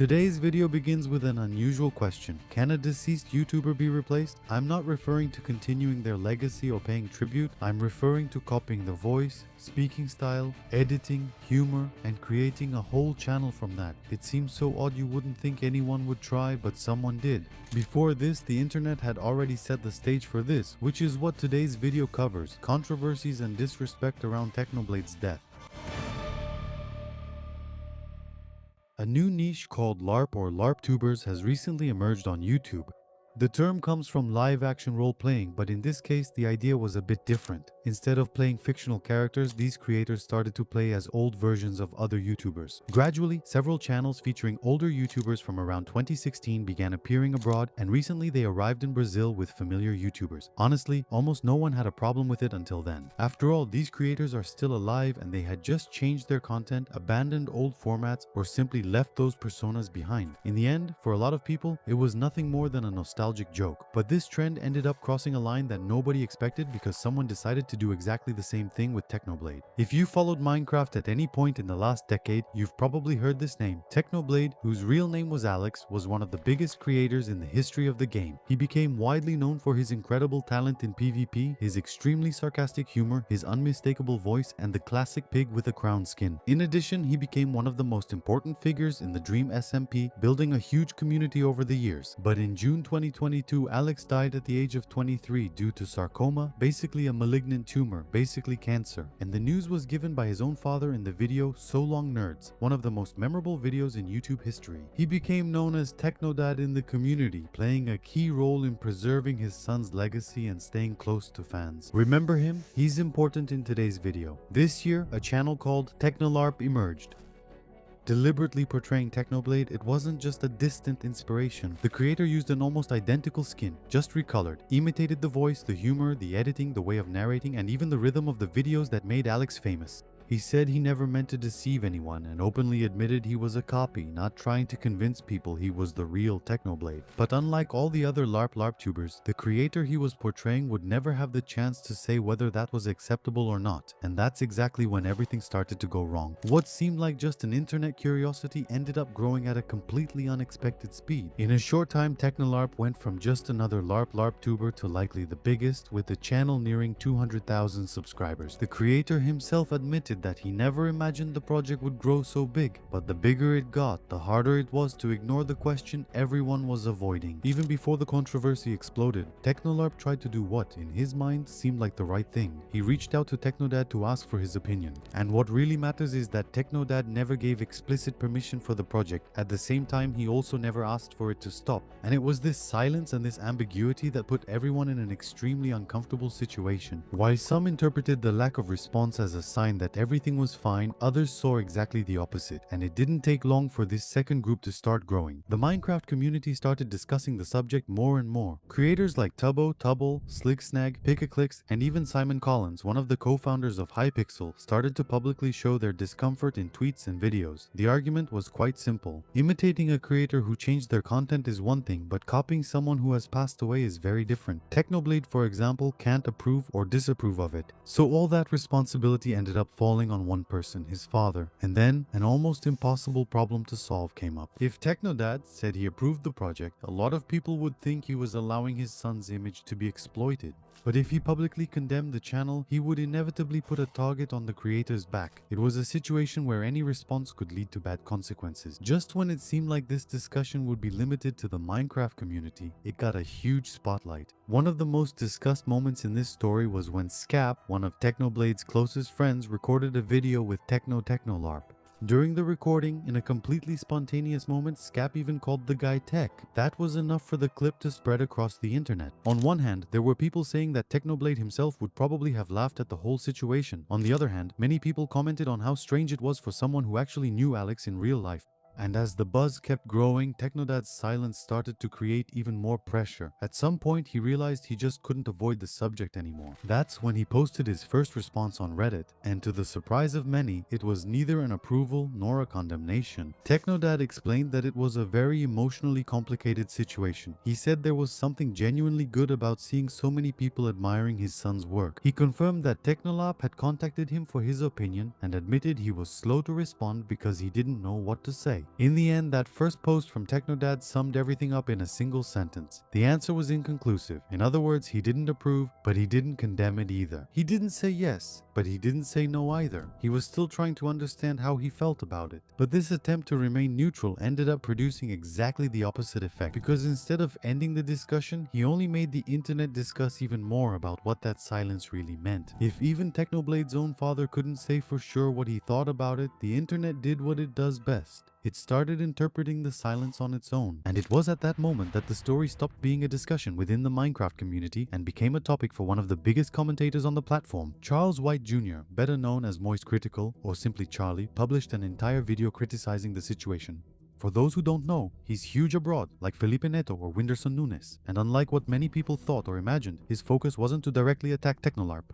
Today's video begins with an unusual question. Can a deceased YouTuber be replaced? I'm not referring to continuing their legacy or paying tribute. I'm referring to copying the voice, speaking style, editing, humor, and creating a whole channel from that. It seems so odd you wouldn't think anyone would try, but someone did. Before this, the internet had already set the stage for this, which is what today's video covers: controversies and disrespect around Technoblade's death. A new niche called LARP or LARPtubers has recently emerged on YouTube. The term comes from live-action role-playing, but in this case, the idea was a bit different. Instead of playing fictional characters, these creators started to play as old versions of other YouTubers. Gradually, several channels featuring older YouTubers from around 2016 began appearing abroad, and recently they arrived in Brazil with familiar YouTubers. Honestly, almost no one had a problem with it until then. After all, these creators are still alive and they had just changed their content, abandoned old formats, or simply left those personas behind. In the end, for a lot of people, it was nothing more than a nostalgic joke. But this trend ended up crossing a line that nobody expected because someone decided to do exactly the same thing with Technoblade. If you followed Minecraft at any point in the last decade, you've probably heard this name. Technoblade, whose real name was Alex, was one of the biggest creators in the history of the game. He became widely known for his incredible talent in PvP, his extremely sarcastic humor, his unmistakable voice, and the classic pig with a crown skin. In addition, he became one of the most important figures in the Dream SMP, building a huge community over the years. But in June 2022, Alex died at the age of 23 due to sarcoma, basically a malignant tumor, basically cancer. And the news was given by his own father in the video So Long Nerds, one of the most memorable videos in YouTube history. He became known as Tecnodad in the community, playing a key role in preserving his son's legacy and staying close to fans. Remember him? He's important in today's video. This year, a channel called Technolarp emerged. Deliberately portraying Technoblade, it wasn't just a distant inspiration. The creator used an almost identical skin, just recolored, imitated the voice, the humor, the editing, the way of narrating, and even the rhythm of the videos that made Alex famous. He said he never meant to deceive anyone and openly admitted he was a copy, not trying to convince people he was the real Technoblade. But unlike all the other LARPtubers, the creator he was portraying would never have the chance to say whether that was acceptable or not, and that's exactly when everything started to go wrong. What seemed like just an internet curiosity ended up growing at a completely unexpected speed. In a short time, Technolarp went from just another LARPtuber to likely the biggest, with the channel nearing 200,000 subscribers. The creator himself admitted that he never imagined the project would grow so big, but the bigger it got, the harder it was to ignore the question everyone was avoiding. Even before the controversy exploded, Technolarp tried to do what, in his mind, seemed like the right thing. He reached out to Tecnodad to ask for his opinion. And what really matters is that Tecnodad never gave explicit permission for the project. At the same time, he also never asked for it to stop. And it was this silence and this ambiguity that put everyone in an extremely uncomfortable situation. While some interpreted the lack of response as a sign that everything was fine, others saw exactly the opposite, and it didn't take long for this second group to start growing. The Minecraft community started discussing the subject more and more. Creators like Tubbo, Tubble, Slicksnag, Pickaclicks, and even Simon Collins, one of the co-founders of Hypixel, started to publicly show their discomfort in tweets and videos. The argument was quite simple. Imitating a creator who changed their content is one thing, but copying someone who has passed away is very different. Technoblade, for example, can't approve or disapprove of it. So all that responsibility ended up falling on one person, his father. And then an almost impossible problem to solve came up. If Tecnodad said he approved the project, a lot of people would think he was allowing his son's image to be exploited. But if he publicly condemned the channel, he would inevitably put a target on the creator's back. It was a situation where any response could lead to bad consequences. Just when it seemed like this discussion would be limited to the Minecraft community, it got a huge spotlight. One of the most discussed moments in this story was when Scap, one of Technoblade's closest friends, recorded a video with Technolarp. During the recording, in a completely spontaneous moment, Scap even called the guy Tech. That was enough for the clip to spread across the internet. On one hand, there were people saying that Technoblade himself would probably have laughed at the whole situation. On the other hand, many people commented on how strange it was for someone who actually knew Alex in real life. And as the buzz kept growing, Tecnodad's silence started to create even more pressure. At some point, he realized he just couldn't avoid the subject anymore. That's when he posted his first response on Reddit, and to the surprise of many, it was neither an approval nor a condemnation. Tecnodad explained that it was a very emotionally complicated situation. He said there was something genuinely good about seeing so many people admiring his son's work. He confirmed that Technolarp had contacted him for his opinion and admitted he was slow to respond because he didn't know what to say. play. In the end, that first post from Tecnodad summed everything up in a single sentence. The answer was inconclusive. In other words, he didn't approve, but he didn't condemn it either. He didn't say yes, but he didn't say no either. He was still trying to understand how he felt about it. But this attempt to remain neutral ended up producing exactly the opposite effect, because instead of ending the discussion, he only made the internet discuss even more about what that silence really meant. If even Technoblade's own father couldn't say for sure what he thought about it, the internet did what it does best. It started interpreting the silence on its own, and it was at that moment that the story stopped being a discussion within the Minecraft community and became a topic for one of the biggest commentators on the platform. Charles White Jr., better known as Moist Critical or simply Charlie, published an entire video criticizing the situation. For those who don't know, he's huge abroad, like Felipe Neto or Whindersson Nunes, and unlike what many people thought or imagined, his focus wasn't to directly attack Technolarp.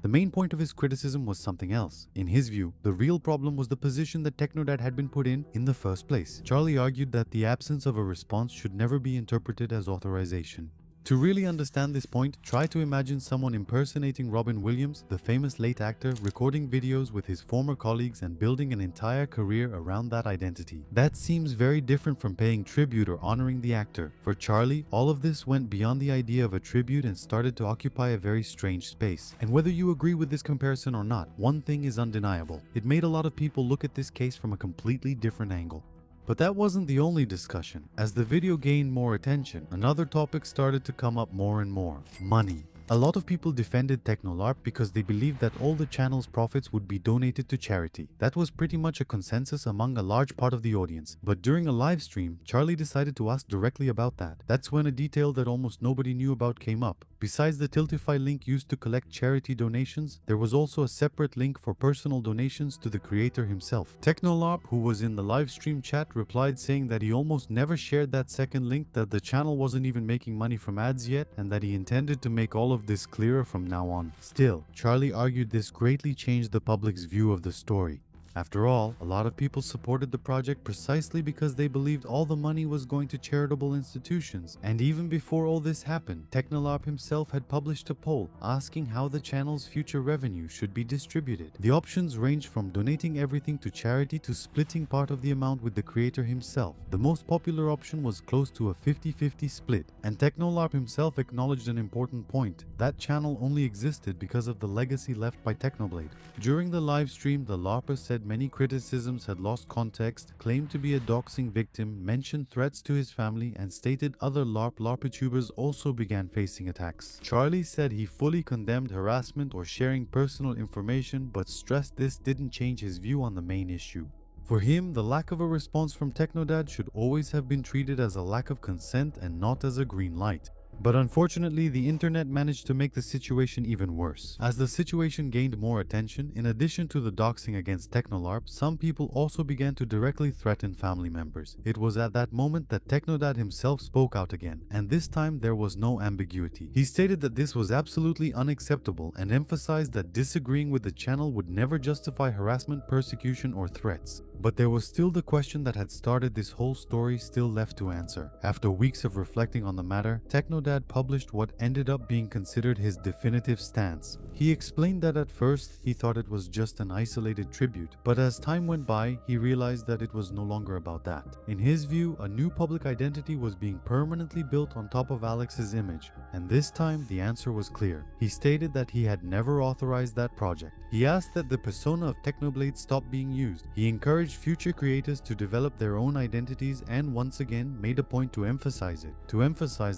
The main point of his criticism was something else. In his view, the real problem was the position that Tecnodad had been put in the first place. Charlie argued that the absence of a response should never be interpreted as authorization. To really understand this point, try to imagine someone impersonating Robin Williams, the famous late actor, recording videos with his former colleagues and building an entire career around that identity. That seems very different from paying tribute or honoring the actor. For Charlie, all of this went beyond the idea of a tribute and started to occupy a very strange space. And whether you agree with this comparison or not, one thing is undeniable. It made a lot of people look at this case from a completely different angle. But that wasn't the only discussion. As the video gained more attention, another topic started to come up more and more: money. A lot of people defended Technolarp because they believed that all the channel's profits would be donated to charity. That was pretty much a consensus among a large part of the audience. But during a live stream, Charlie decided to ask directly about that. That's when a detail that almost nobody knew about came up. Besides the Tiltify link used to collect charity donations, there was also a separate link for personal donations to the creator himself. Technolarp, who was in the live stream chat, replied saying that he almost never shared that second link, that the channel wasn't even making money from ads yet, and that he intended to make all of this clearer from now on. Still, Charlie argued this greatly changed the public's view of the story. After all, a lot of people supported the project precisely because they believed all the money was going to charitable institutions. And even before all this happened, Technolarp himself had published a poll asking how the channel's future revenue should be distributed. The options ranged from donating everything to charity to splitting part of the amount with the creator himself. The most popular option was close to a 50-50 split, and Technolarp himself acknowledged an important point: that channel only existed because of the legacy left by Technoblade. During the live stream, the Larper said many criticisms had lost context, claimed to be a doxing victim, mentioned threats to his family, and stated other LARPitubers also began facing attacks. Charlie said he fully condemned harassment or sharing personal information, but stressed this didn't change his view on the main issue. For him, the lack of a response from Tecnodad should always have been treated as a lack of consent and not as a green light. But unfortunately, the internet managed to make the situation even worse. As the situation gained more attention, in addition to the doxing against Technolarp, some people also began to directly threaten family members. It was at that moment that Tecnodad himself spoke out again, and this time there was no ambiguity. He stated that this was absolutely unacceptable and emphasized that disagreeing with the channel would never justify harassment, persecution, or threats. But there was still the question that had started this whole story still left to answer. After weeks of reflecting on the matter, Tecnodad published what ended up being considered his definitive stance. He explained that at first he thought it was just an isolated tribute, but as time went by, he realized that it was no longer about that. In his view, a new public identity was being permanently built on top of Alex's image, and this time the answer was clear. He stated that he had never authorized that project. He asked that the persona of Technoblade stop being used. He encouraged future creators to develop their own identities and once again made a point to emphasize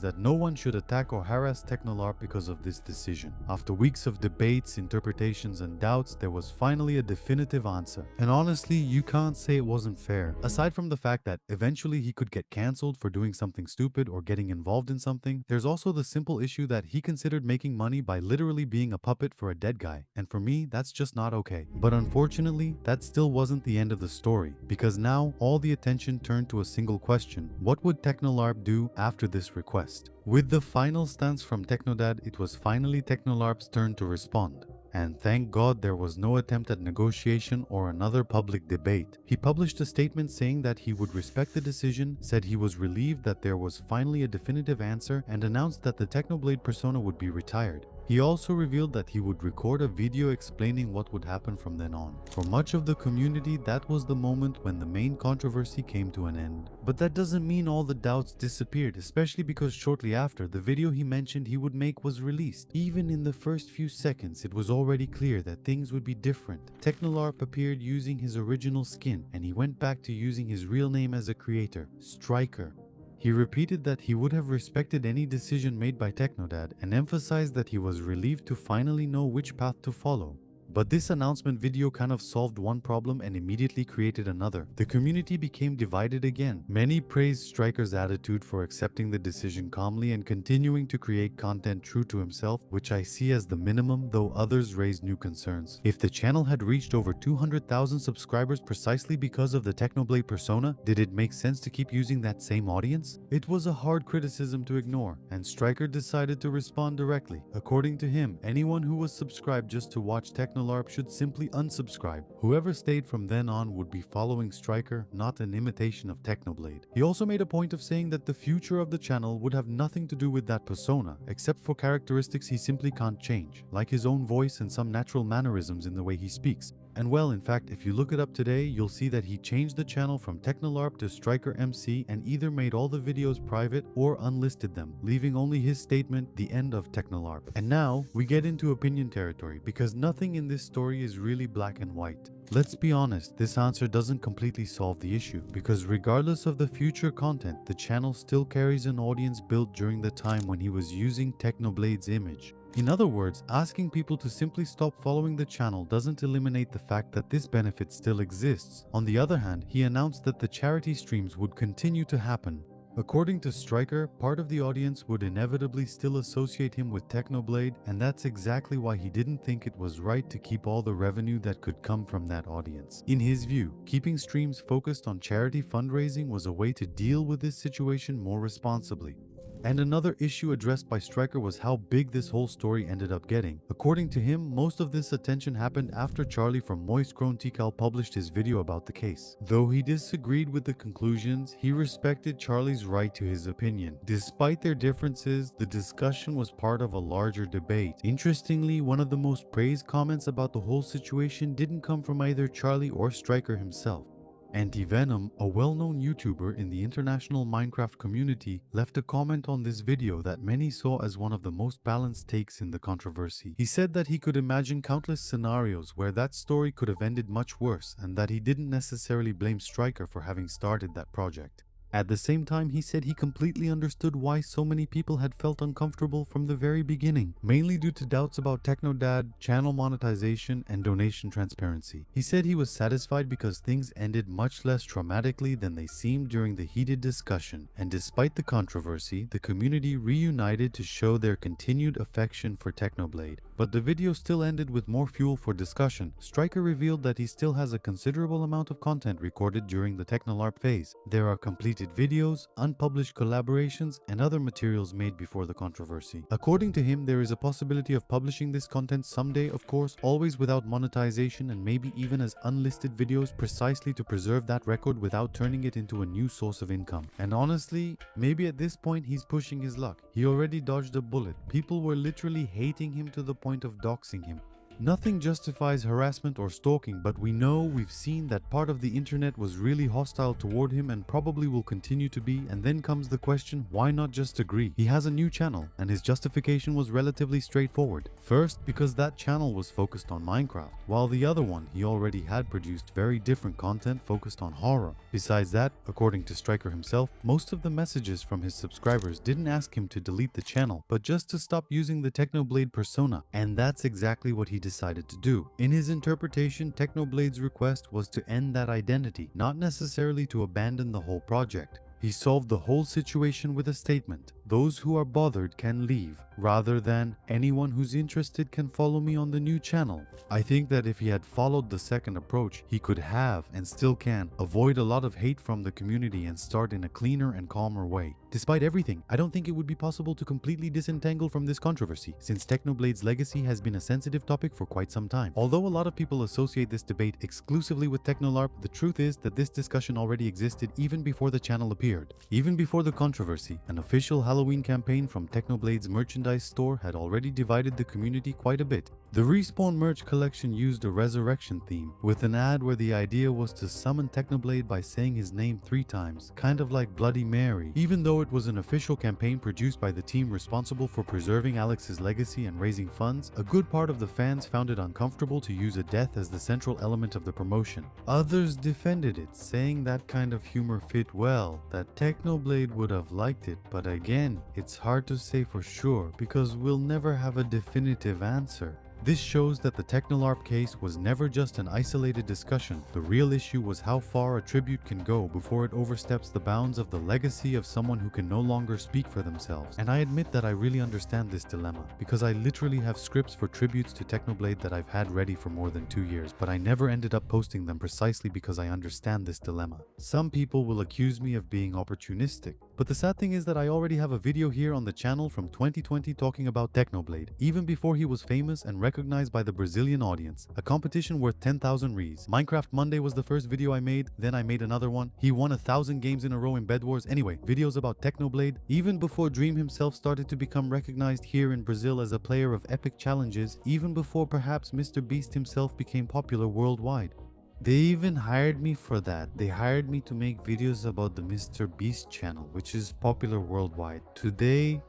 that no one should attack or harass Technolarp because of this decision. After weeks of debates, interpretations, and doubts, there was finally a definitive answer. And honestly, you can't say it wasn't fair. Aside from the fact that eventually he could get cancelled for doing something stupid or getting involved in something, there's also the simple issue that he considered making money by literally being a puppet for a dead guy. And for me, that's just not okay. But unfortunately, that still wasn't the end of the story, because now all the attention turned to a single question: what would Technolarp do after this request? With the final stance from Tecnodad, it was finally Technolarp's turn to respond. And thank God there was no attempt at negotiation or another public debate. He published a statement saying that he would respect the decision, said he was relieved that there was finally a definitive answer, and announced that the Technoblade persona would be retired. He also revealed that he would record a video explaining what would happen from then on. For much of the community, that was the moment when the main controversy came to an end. But that doesn't mean all the doubts disappeared, especially because shortly after, the video he mentioned he would make was released. Even in the first few seconds, it was already clear that things would be different. Technolarp appeared using his original skin, and he went back to using his real name as a creator, Striker. He repeated that he would have respected any decision made by Tecnodad and emphasized that he was relieved to finally know which path to follow. But this announcement video kind of solved one problem and immediately created another. The community became divided again. Many praised Striker's attitude for accepting the decision calmly and continuing to create content true to himself, which I see as the minimum, though others raised new concerns. If the channel had reached over 200,000 subscribers precisely because of the Technoblade persona, did it make sense to keep using that same audience? It was a hard criticism to ignore, and Striker decided to respond directly. According to him, anyone who was subscribed just to watch Technolarp should simply unsubscribe. Whoever stayed from then on would be following Striker, not an imitation of Technoblade. He also made a point of saying that the future of the channel would have nothing to do with that persona, except for characteristics he simply can't change, like his own voice and some natural mannerisms in the way he speaks. And well, in fact, if you look it up today, you'll see that he changed the channel from Technolarp to Striker MC and either made all the videos private or unlisted them, leaving only his statement, the end of Technolarp. And now, we get into opinion territory, because nothing in this story is really black and white. Let's be honest, this answer doesn't completely solve the issue, because regardless of the future content, the channel still carries an audience built during the time when he was using Technoblade's image. In other words, asking people to simply stop following the channel doesn't eliminate the fact that this benefit still exists. On the other hand, he announced that the charity streams would continue to happen. According to Striker, part of the audience would inevitably still associate him with Technoblade, and that's exactly why he didn't think it was right to keep all the revenue that could come from that audience. In his view, keeping streams focused on charity fundraising was a way to deal with this situation more responsibly. And another issue addressed by Striker was how big this whole story ended up getting. According to him, most of this attention happened after Charlie from Moist Grown Tikal published his video about the case. Though he disagreed with the conclusions, he respected Charlie's right to his opinion. Despite their differences, the discussion was part of a larger debate. Interestingly, one of the most praised comments about the whole situation didn't come from either Charlie or Striker himself. Anti-Venom, a well-known YouTuber in the international Minecraft community, left a comment on this video that many saw as one of the most balanced takes in the controversy. He said that he could imagine countless scenarios where that story could have ended much worse, and that he didn't necessarily blame Striker for having started that project. At the same time, he said he completely understood why so many people had felt uncomfortable from the very beginning, mainly due to doubts about Tecnodad, channel monetization, and donation transparency. He said he was satisfied because things ended much less traumatically than they seemed during the heated discussion, and despite the controversy, the community reunited to show their continued affection for Technoblade. But the video still ended with more fuel for discussion. Striker revealed that he still has a considerable amount of content recorded during the Technolarp phase. There are completed videos, unpublished collaborations, and other materials made before the controversy. According to him, there is a possibility of publishing this content someday, of course, always without monetization and maybe even as unlisted videos, precisely to preserve that record without turning it into a new source of income. And honestly, maybe at this point he's pushing his luck. He already dodged a bullet. People were literally hating him to the point of doxing him. Nothing justifies harassment or stalking, but we've seen that part of the internet was really hostile toward him and probably will continue to be, and then comes the question, why not just agree? He has a new channel, and his justification was relatively straightforward. First, because that channel was focused on Minecraft, while the other one he already had produced very different content focused on horror. Besides that, according to Striker himself, most of the messages from his subscribers didn't ask him to delete the channel, but just to stop using the Technoblade persona, and that's exactly what he decided to do. In his interpretation, Technoblade's request was to end that identity, not necessarily to abandon the whole project. He solved the whole situation with a statement, "Those who are bothered can leave," rather than "Anyone who's interested can follow me on the new channel." I think that if he had followed the second approach, he could have, and still can, avoid a lot of hate from the community and start in a cleaner and calmer way. Despite everything, I don't think it would be possible to completely disentangle from this controversy, since Technoblade's legacy has been a sensitive topic for quite some time. Although a lot of people associate this debate exclusively with Technolarp, the truth is that this discussion already existed even before the channel appeared. Even before the controversy, an official Halloween campaign from Technoblade's merchandise store had already divided the community quite a bit. The Respawn merch collection used a resurrection theme, with an ad where the idea was to summon Technoblade by saying his name 3 times, kind of like Bloody Mary. Even though it was an official campaign produced by the team responsible for preserving Alex's legacy and raising funds, a good part of the fans found it uncomfortable to use a death as the central element of the promotion. Others defended it, saying that kind of humor fit well, that Technoblade would have liked it, but again, it's hard to say for sure because we'll never have a definitive answer. This shows that the Technolarp case was never just an isolated discussion. The real issue was how far a tribute can go before it oversteps the bounds of the legacy of someone who can no longer speak for themselves. And I admit that I really understand this dilemma, because I literally have scripts for tributes to Technoblade that I've had ready for more than 2 years, but I never ended up posting them precisely because I understand this dilemma. Some people will accuse me of being opportunistic, but the sad thing is that I already have a video here on the channel from 2020 talking about Technoblade, even before he was famous and recognized by the Brazilian audience. A competition worth 10,000 rees. Minecraft Monday was the first video I made, then I made another one. He won 1,000 games in a row in Bed Wars. Anyway, videos about Technoblade, even before Dream himself started to become recognized here in Brazil as a player of epic challenges, even before perhaps Mr. Beast himself became popular worldwide. They even hired me for that. They hired me to make videos about the Mr. Beast channel, which is popular worldwide. Today,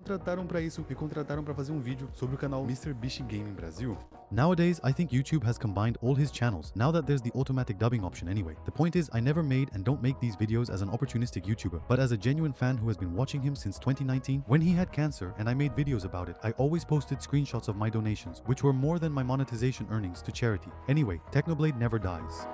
contrataram para isso, me contrataram para fazer vídeo sobre o canal Mr. Beast Gaming Brasil. Nowadays, I think YouTube has combined all his channels, now that there's the automatic dubbing option anyway. The point is, I never made and don't make these videos as an opportunistic YouTuber, but as a genuine fan who has been watching him since 2019, when he had cancer and I made videos about it, I always posted screenshots of my donations, which were more than my monetization earnings to charity. Anyway, Technoblade never dies.